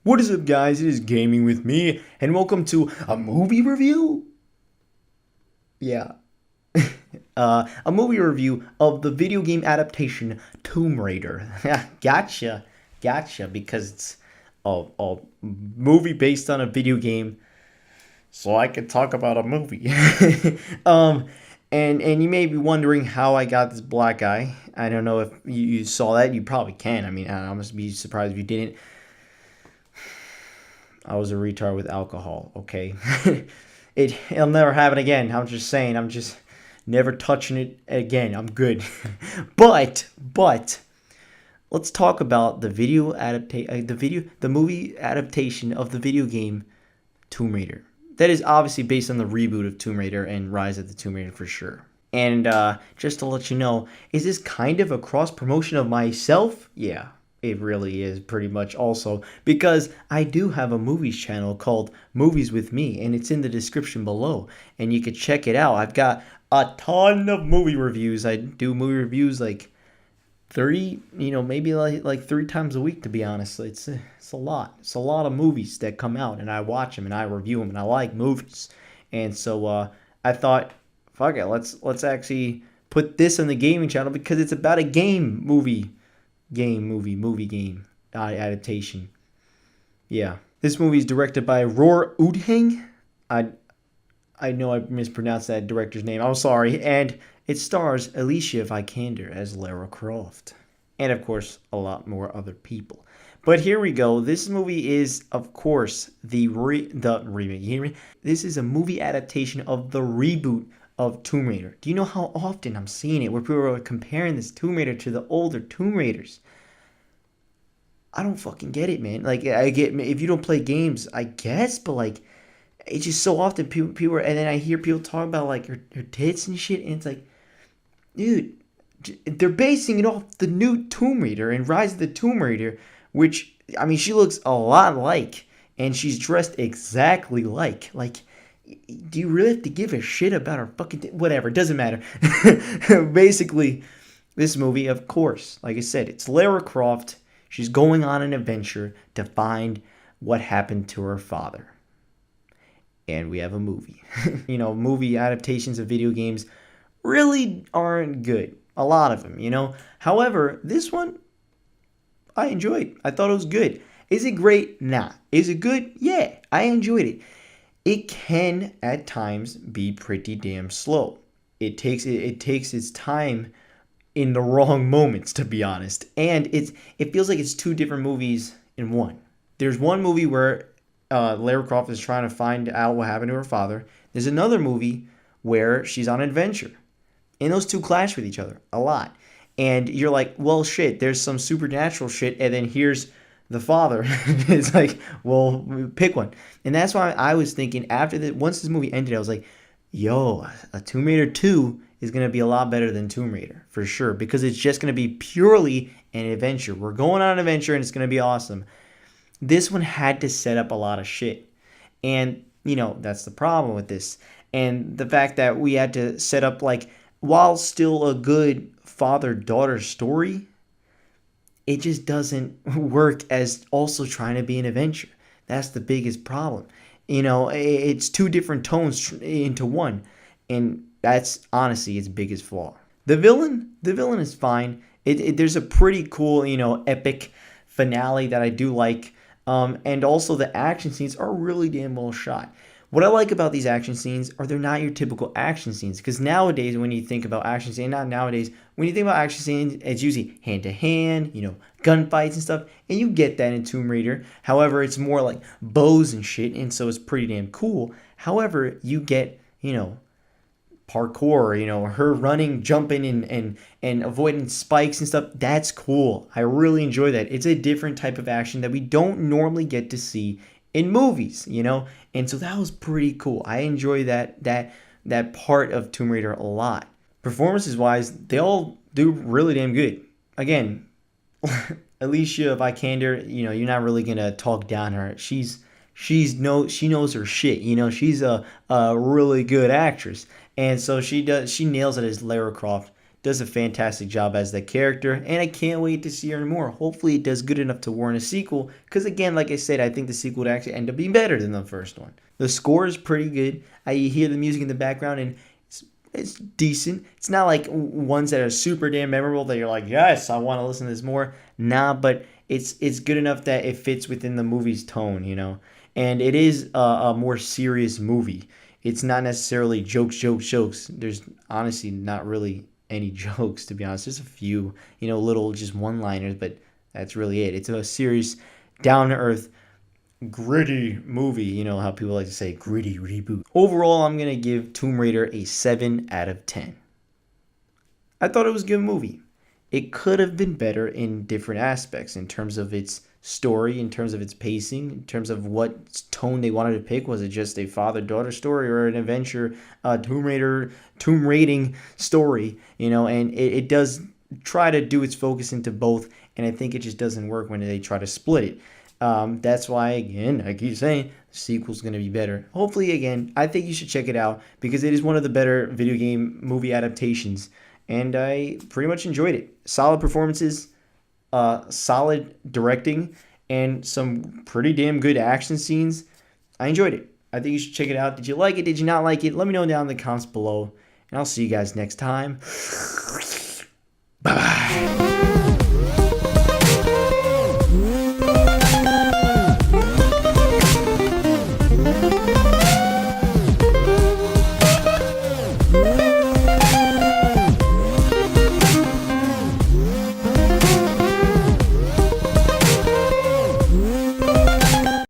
What is up, guys? It is Gaming with Me, and welcome to a movie review. Yeah, a movie review of the video game adaptation Tomb Raider. gotcha, because it's a movie based on a video game, so I could talk about a movie. um, and you may be wondering how I got this black eye. I don't know if you saw that. You probably can. I mean, I must be surprised if you didn't. I was a retard with alcohol, okay? It'll never happen again. I'm just saying. I'm just never touching it again. I'm good. but let's talk about the movie adaptation of the video game Tomb Raider. That is obviously based on the reboot of Tomb Raider and Rise of the Tomb Raider for sure. And just to let you know, is this kind of a cross promotion of myself? Yeah, it really is pretty much also because I do have a movies channel called Movies with Me, and it's in the description below, and you can check it out. I've got a ton of movie reviews. I do movie reviews like maybe like 3 times a week, to be honest. It's a lot. It's a lot of movies that come out, and I watch them and I review them, and I like movies. And so I thought, fuck it, let's actually put this on the gaming channel because it's about a movie adaptation. Yeah, this movie is directed by Roar Udheng. I know I mispronounced that director's name. I'm sorry. And it stars Alicia Vikander as Lara Croft, and of course a lot more other people. But here we go. This movie is, of course, the remake. You hear me? This is a movie adaptation of the reboot of Tomb Raider. Do you know how often I'm seeing it where people are comparing this Tomb Raider to the older Tomb Raiders? I don't fucking get it, man. Like, I get if you don't play games, I guess, but like, it's just so often people are, and then I hear people talk about like her tits and shit, and it's like, dude, they're basing it off the new Tomb Raider and Rise of the Tomb Raider, which, I mean, she looks a lot like, and she's dressed exactly like. Like, do you really have to give a shit about her fucking whatever? It doesn't matter. Basically, this movie, of course, like I said, it's Lara Croft. She's going on an adventure to find what happened to her father. And we have a movie. Movie adaptations of video games really aren't good. A lot of them, However, this one, I enjoyed. I thought it was good. Is it great? Nah. Is it good? Yeah, I enjoyed it. It can, at times, be pretty damn slow. It takes its time in the wrong moments, to be honest. And it feels like it's two different movies in one. There's one movie where Lara Croft is trying to find out what happened to her father. There's another movie where she's on an adventure. And those two clash with each other a lot. And you're like, well, shit, there's some supernatural shit, and then here's the father. It's like, well, pick one. And that's why I was thinking once this movie ended, I was like, yo, a Tomb Raider 2 is going to be a lot better than Tomb Raider, for sure, because it's just going to be purely an adventure. We're going on an adventure, and it's going to be awesome. This one had to set up a lot of shit. And, that's the problem with this. And the fact that we had to set up, like, while still a good father-daughter story, it just doesn't work as also trying to be an adventure. That's the biggest problem. It's two different tones into one. And that's honestly its biggest flaw. The villain is fine. There's a pretty cool, epic finale that I do like. And also the action scenes are really damn well shot. What I like about these action scenes are they're not your typical action scenes. Because nowadays, when you think about action scenes, when you think about action scenes, it's usually hand-to-hand, gunfights and stuff. And you get that in Tomb Raider. However, it's more like bows and shit, and so it's pretty damn cool. However, you get, parkour, her running, jumping, and avoiding spikes and stuff. That's cool. I really enjoy that. It's a different type of action that we don't normally get to see in movies, and so that was pretty cool. I enjoy that part of Tomb Raider a lot. Performances wise, they all do really damn good. Again, Alicia Vikander, you're not really gonna talk down her. She knows her shit. She's a really good actress, and so she nails it as Lara Croft. does a fantastic job as that character, and I can't wait to see her more. Hopefully it does good enough to warrant a sequel, because again, like I said, I think the sequel would actually end up being better than the first one. The score is pretty good. I hear the music in the background, and it's decent. It's not like ones that are super damn memorable that you're like, yes, I want to listen to this more. Nah, but it's good enough that it fits within the movie's tone, you know. And it is a more serious movie. It's not necessarily jokes. There's honestly not really any jokes, to be honest. There's a few, little just one-liners, but that's really it. It's a serious, down-to-earth, gritty movie. You know how people like to say gritty reboot. Overall, I'm going to give Tomb Raider a 7 out of 10. I thought it was a good movie. It could have been better in different aspects, in terms of its story, in terms of its pacing, in terms of what tone they wanted to pick. Was it just a father-daughter story or an adventure, tomb raiding story? And it does try to do its focus into both, and I think it just doesn't work when they try to split it. That's why, again, I keep saying the sequel's going to be better. Hopefully, again, I think you should check it out because it is one of the better video game movie adaptations, and I pretty much enjoyed it. Solid performances, solid directing, and some pretty damn good action scenes. I enjoyed it. I think you should check it out. Did you like it? Did you not like it? Let me know down in the comments below, and I'll see you guys next time. Bye-bye.